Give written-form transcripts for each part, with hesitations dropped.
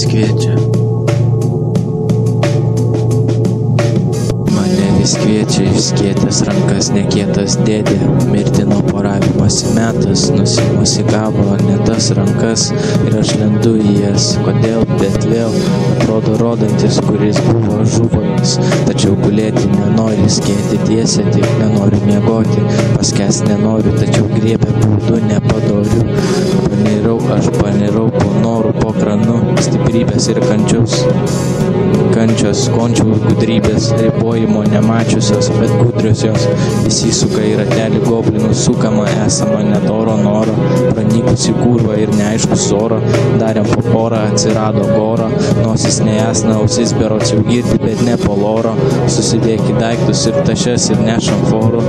kviečia. Mane vis kviečia išskėtęs rankas nekietas dėdė. Mirti nuo poravimosi metas, nusimusi gavo ne tas rankas ir aš lendu į jas. Kodėl, bet vėl atrodo rodantis, kuris buvo žuvo jis. Tačiau gulėti nenori, skėti tiesią, tik nenoriu miegoti. Paskęs nenoriu, tačiau griebę būdu nepadoriu. Panirau po norų, po kranu, stiprybės ir kančios, končiaus gudrybės, ribojimo nemačiusios, bet gudriosios. Įsisuka į ratelį goblinų sukama, esama nedoro noro, pranykusi kurva ir neaiškus oro. Darėm po porą, atsirado goro, nosis nejasna, ausis berots jau girdi, bet ne po loro. Susidėk į daiktus ir tašes ir nešam forų.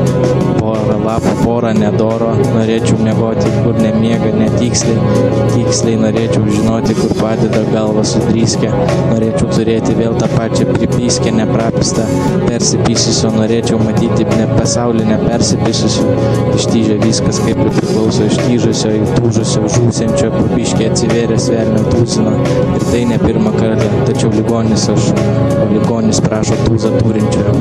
Porą lapų, porą nedoro, norėčiau miegoti, kur nemiega netiksliai norėčiau žinoti, kur padeda galva sudryskę. Norėčiau turėti vėl tą pačią pripyskę, neprapistą, persipysusio. Norėčiau matyti pasaulį nepersipysusio. Ištyžė viskas, kaip ir priklauso, ištyžusio, įtūžusio, žūsiančio, pabiškiai atsivėręs velnio tūzino. Ir tai ne pirmą kartą, tačiau ligonis aš, o ligonis prašo tūzą turinčiojo.